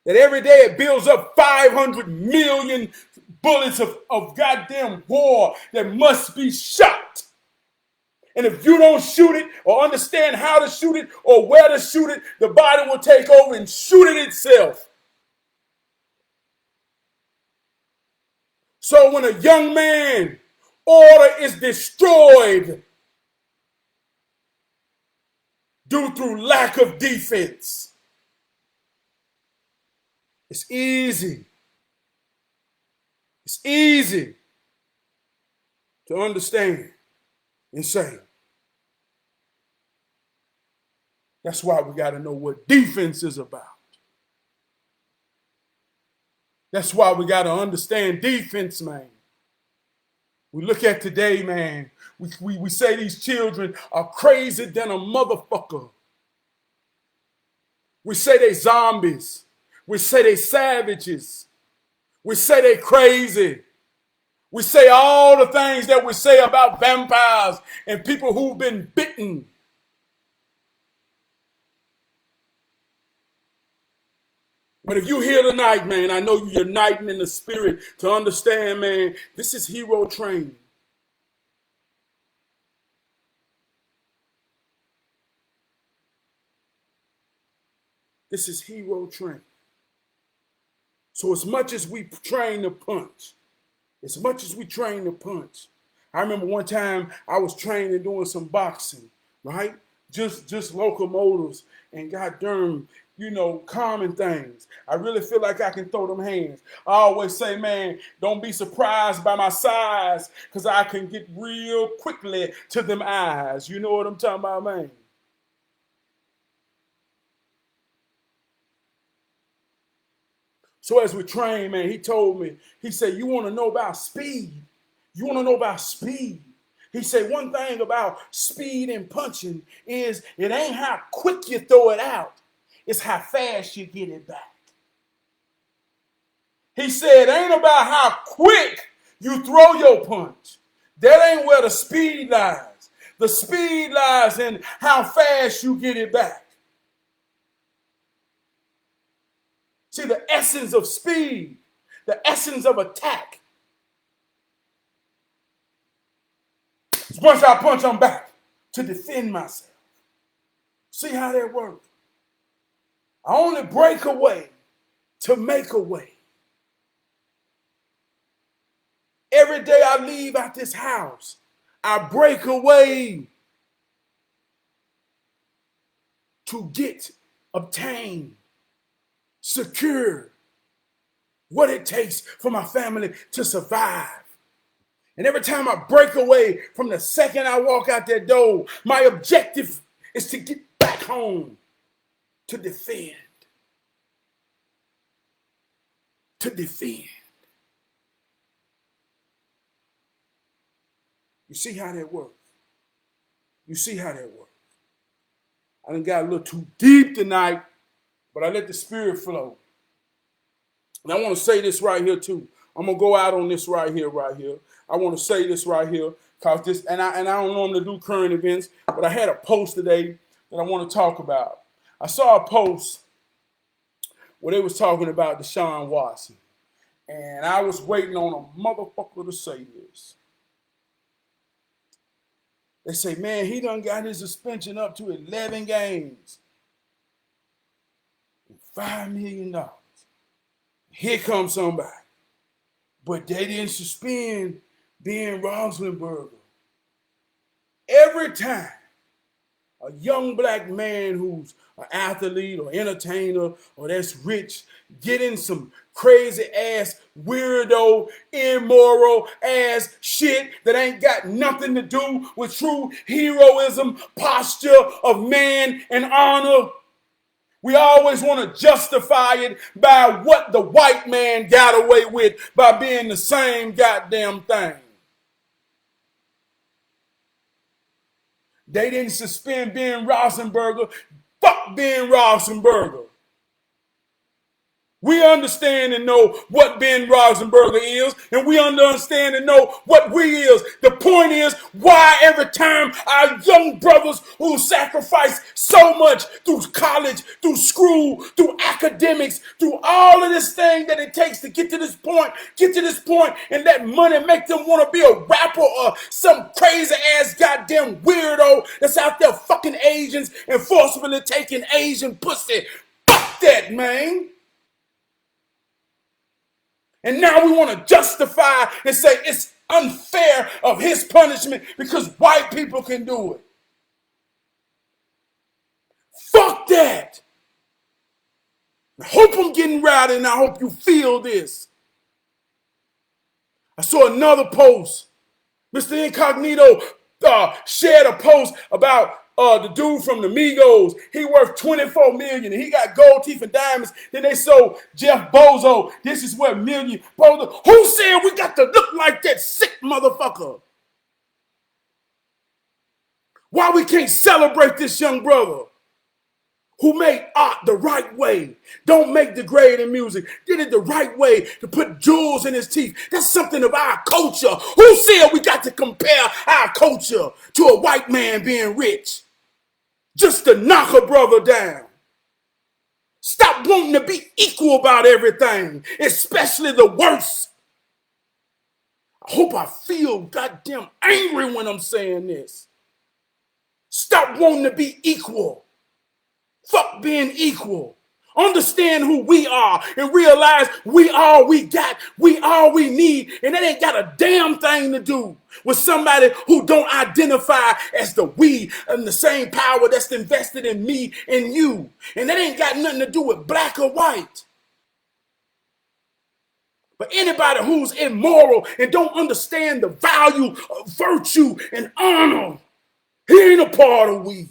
that every day it builds up 500 million bullets of goddamn war that must be shot. And if you don't shoot it or understand how to shoot it or where to shoot it, the body will take over and shoot it itself. So when a young man, order is destroyed due through lack of defense, it's easy. It's easy to understand and say. That's why we got to know what defense is about. That's why we got to understand defense, man. We look at today, man. We say these children are crazy than a motherfucker. We say they zombies. We say they savages. We say they crazy. We say all the things that we say about vampires and people who've been bitten. But if you're here tonight, man, I know you're uniting in the spirit to understand, man, this is hero training. This is hero training. So as much as we train to punch, I remember one time I was training doing some boxing, right? Just locomotives and goddamn, common things. I really feel like I can throw them hands. I always say, man, don't be surprised by my size, because I can get real quickly to them eyes. You know what I'm talking about, man? So as we train, man, he told me, he said, you want to know about speed? You want to know about speed? He said, one thing about speed and punching is it ain't how quick you throw it out. It's how fast you get it back. He said, it ain't about how quick you throw your punch. That ain't where the speed lies. The speed lies in how fast you get it back. See, the essence of speed, the essence of attack, is once I punch, I'm back to defend myself. See how that works? I only break away to make a way. Every day I leave out this house, I break away to obtain, secure what it takes for my family to survive. And every time I break away from the second I walk out that door, my objective is to get back home to defend. To defend. You see how that works? You see how that works? I done got a little too deep tonight, but I let the spirit flow. And I want to say this right here too. I'm gonna go out on this right here. I want to say this right here, cause this, and I don't normally do current events, but I had a post today that I want to talk about. I saw a post where they was talking about Deshaun Watson, and I was waiting on a motherfucker to say this. They say, man, he done got his suspension up to 11 games. $5 million. Here comes somebody. But they didn't suspend Ben Roethlisberger. Every time a young black man who's an athlete or entertainer or that's rich getting some crazy ass, weirdo, immoral ass shit that ain't got nothing to do with true heroism, posture of man and honor, we always want to justify it by what the white man got away with by being the same goddamn thing. They didn't suspend Ben Roethlisberger. Fuck Ben Roethlisberger. We understand and know what Ben Roethlisberger is, and we understand and know what we is. The point is, why every time our young brothers who sacrifice so much through college, through school, through academics, through all of this thing that it takes to get to this point, and that money make them want to be a rapper or some crazy ass goddamn weirdo that's out there fucking Asians and forcibly taking Asian pussy. Fuck that, man. And now we want to justify and say it's unfair of his punishment because white people can do it. Fuck that. I hope I'm getting rowdy and I hope you feel this. I saw another post. Mr. Incognito shared a post about the dude from the Migos, he worth 24 million and he got gold teeth and diamonds. Then they sold Jeff Bozo. This is what million. Bozo. Who said we got to look like that sick motherfucker? Why we can't celebrate this young brother who made art the right way? Don't make degrading music. Did it the right way to put jewels in his teeth. That's something of our culture. Who said we got to compare our culture to a white man being rich? Just to knock a brother down. Stop wanting to be equal about everything, especially the worst. I hope I feel goddamn angry when I'm saying this. Stop wanting to be equal. Fuck being equal. Understand who we are and realize we all we got, we all we need, and that ain't got a damn thing to do with somebody who don't identify as the we and the same power that's invested in me and you. And that ain't got nothing to do with black or white. But anybody who's immoral and don't understand the value of virtue and honor, he ain't a part of we.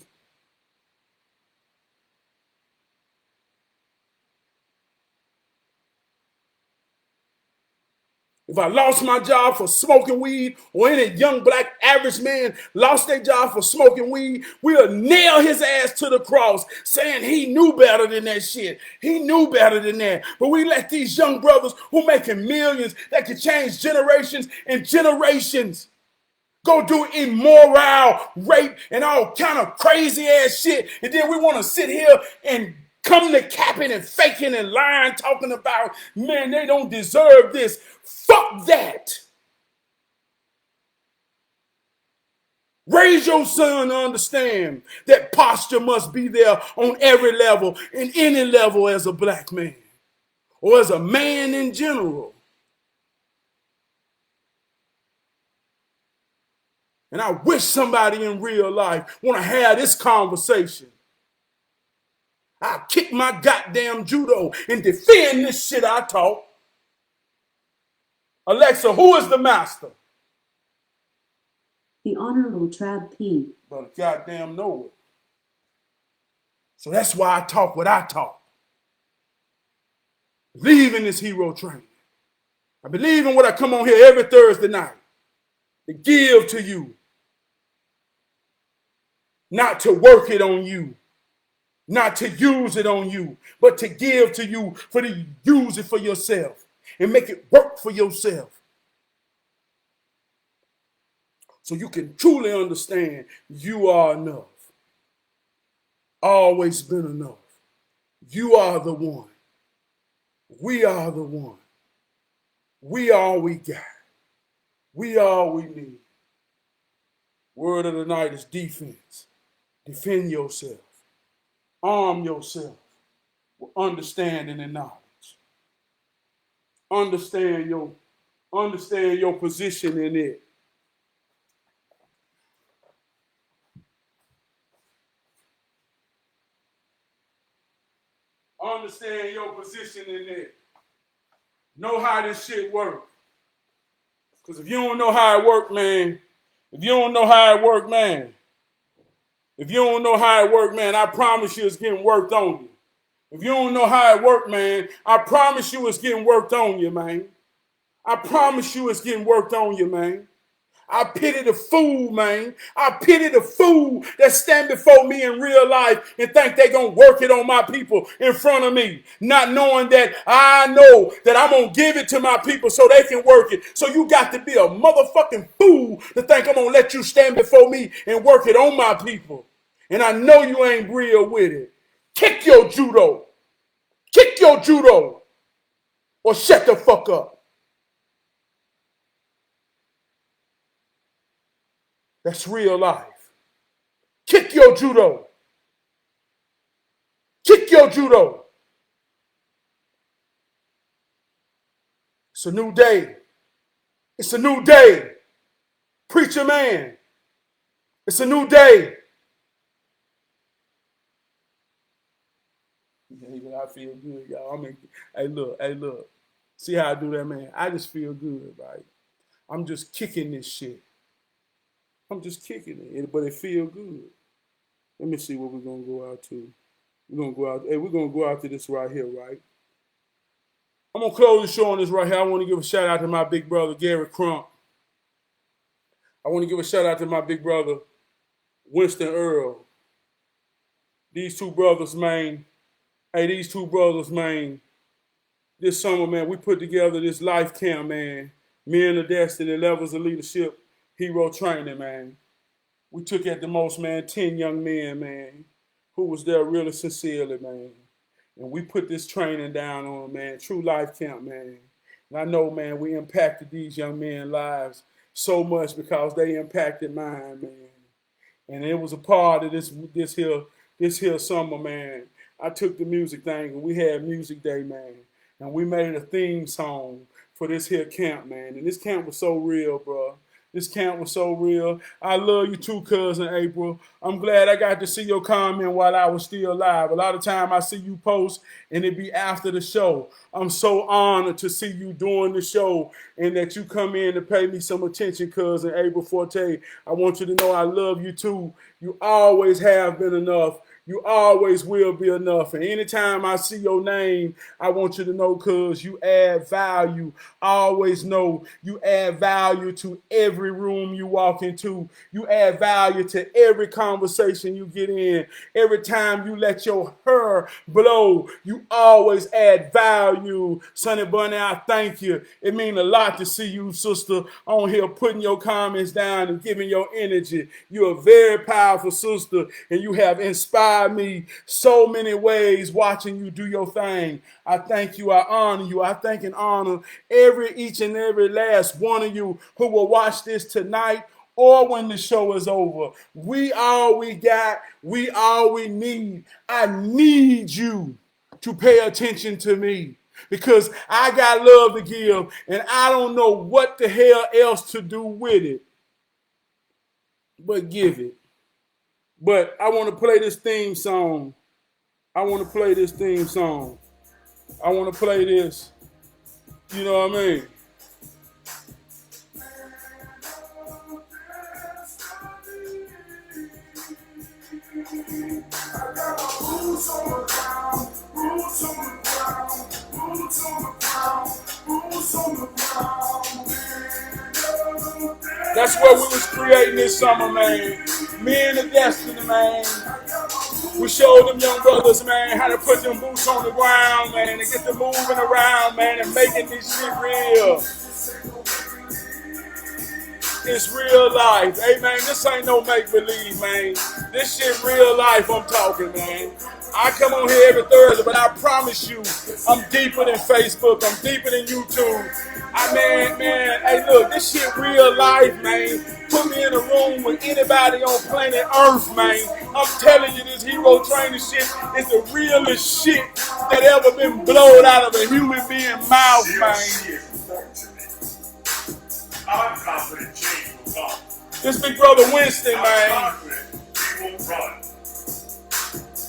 If I lost my job for smoking weed, or any young black average man lost their job for smoking weed, we'll nail his ass to the cross saying he knew better than that shit. He knew better than that. But we let these young brothers who making millions that can change generations and generations go do immoral, rape, and all kind of crazy ass shit. And then we want to sit here and come to capping and faking and lying, talking about, man, they don't deserve this. Fuck that. Raise your son to understand that posture must be there on every level, in any level as a black man or as a man in general. And I wish somebody in real life want to have this conversation. I'll kick my goddamn judo and defend this shit I taught. Alexa, who is the master? The Honorable Trab P. But goddamn know it. So that's why I talk what I talk. Believe in this hero training. I believe in what I come on here every Thursday night to give to you. Not to work it on you. Not to use it on you, but to give to you for to use it for yourself and make it work for yourself. So you can truly understand you are enough. Always been enough. You are the one. We are the one. We all we got. We all we need. Word of the night is defense. Defend yourself. Arm yourself with understanding and knowledge. Understand your position in it. Understand your position in it. Know how this shit works. Because if you don't know how it works, man, I promise you it's getting worked on you. If you don't know how it works, man, I promise you it's getting worked on you, man. I promise you it's getting worked on you, man. I pity the fool, man. I pity the fool that stand before me in real life and think they gonna work it on my people in front of me, not knowing that I know that I'm gonna give it to my people so they can work it. So you got to be a motherfucking fool to think I'm gonna let you stand before me and work it on my people. And I know you ain't real with it. Kick your judo. Kick your judo. Or shut the fuck up. That's real life. Kick your judo. Kick your judo. It's a new day. It's a new day. Preacher man. It's a new day. I feel good, y'all. Hey, look. See how I do that, man? I just feel good, right? I'm just kicking this shit. I'm just kicking it, but it feel good. Let me see what we're gonna go out to. We're gonna go out. Hey, we're gonna go out to this right here, right? I'm gonna close the show on this right here. I want to give a shout out to my big brother Gary Crump. I want to give a shout out to my big brother Winston Earl. These two brothers, man. Hey, these two brothers, man. This summer, man, we put together this life camp, man. Men of Destiny, Levels of Leadership, Hero Training, man. We took at the most, man, 10 young men, man, who was there really sincerely, man. And we put this training down on, man, True Life Camp, man. And I know, man, we impacted these young men's lives so much because they impacted mine, man. And it was a part of this here summer, man. I took the music thing and we had music day, man. And we made a theme song for this here camp, man. And this camp was so real, bro. This camp was so real. I love you too, cousin April. I'm glad I got to see your comment while I was still alive. A lot of time I see you post and it be after the show. I'm so honored to see you doing the show and that you come in to pay me some attention, cousin April Forte. I want you to know I love you too. You always have been enough. You always will be enough. And anytime I see your name, I want you to know, cuz you add value. Always know you add value to every room you walk into. You add value to every conversation you get in. Every time you let your hair blow, you always add value. Sonny Bunny, I thank you. It means a lot to see you, sister, on here putting your comments down and giving your energy. You're a very powerful sister, and you have inspired me so many ways watching you do your thing. I thank you. I honor you. I thank and honor each and every last one of you who will watch this tonight or when the show is over. We all we got. We all we need. I need you to pay attention to me because I got love to give and I don't know what the hell else to do with it but give it. But I want to play this theme song. I want to play this. You know what I mean? I got my boots on the ground, boots on the ground, boots on the ground, boots on the ground. That's what we was creating this summer, man. Men of Destiny, man. We showed them young brothers, man, how to put them boots on the ground, man, and get them moving around, man, and making this shit real. It's real life. Hey, man, this ain't no make-believe, man. This shit real life I'm talking, man. I come on here every Thursday, but I promise you, I'm deeper than Facebook. I'm deeper than YouTube. Man, hey, look, this shit real life, man. Put me in a room with anybody on planet Earth, man. I'm telling you, this hero training shit is the realest shit that ever been blown out of a human being mouth, man. I'm confident change will come. This big brother Winston, man. I'm confident we won't run.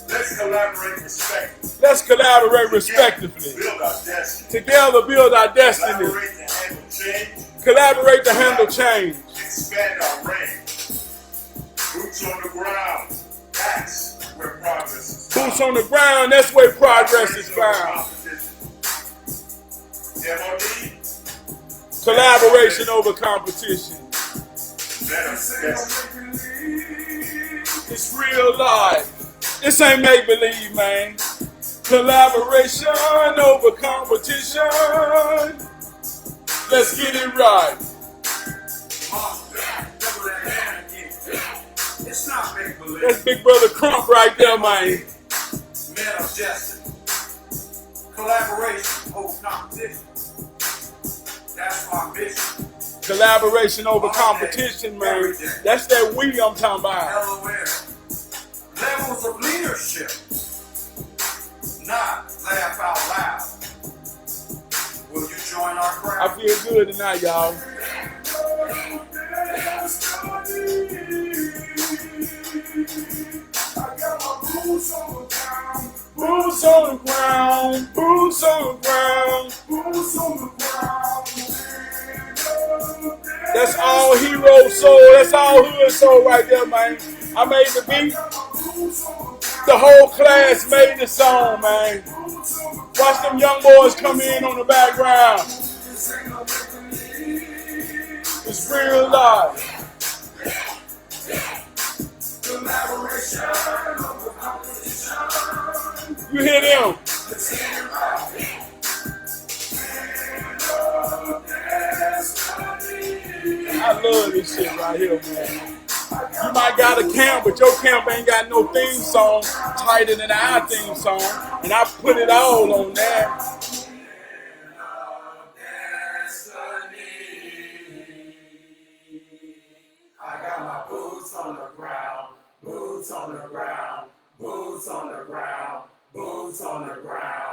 Let's collaborate respectively. Let's collaborate respectively. Build our destiny. Together build our destiny. Collaborate to handle change. Collaborate to handle change. Expand our range. Boots on the ground. That's where progress is found. Boots on the ground. That's where progress is found. MOD. Collaboration over competition. It's real life. This ain't make-believe, man. Collaboration over competition. Let's get it right. It's not make-believe. That's Big Brother Crump right there, man. Men of Destiny. Collaboration over competition. That's my mission. Collaboration over competition, man. That's that we I'm talking about. Levels of leadership. Not laugh out loud. Will you join our crowd? I feel good tonight, y'all. I got my boots on the ground. Boots on the ground. Boots on the ground. Boots on the ground. That's all hero soul. That's all hood soul right there, man. I made the beat. The whole class made the song, man. Watch them young boys come in on the background. It's real life. You hear them? I love this shit right here, man. You might got a camp, but your camp ain't got no theme song tighter than our theme song, and I put it all on there. I got my boots on the ground, boots on the ground, boots on the ground, boots on the ground.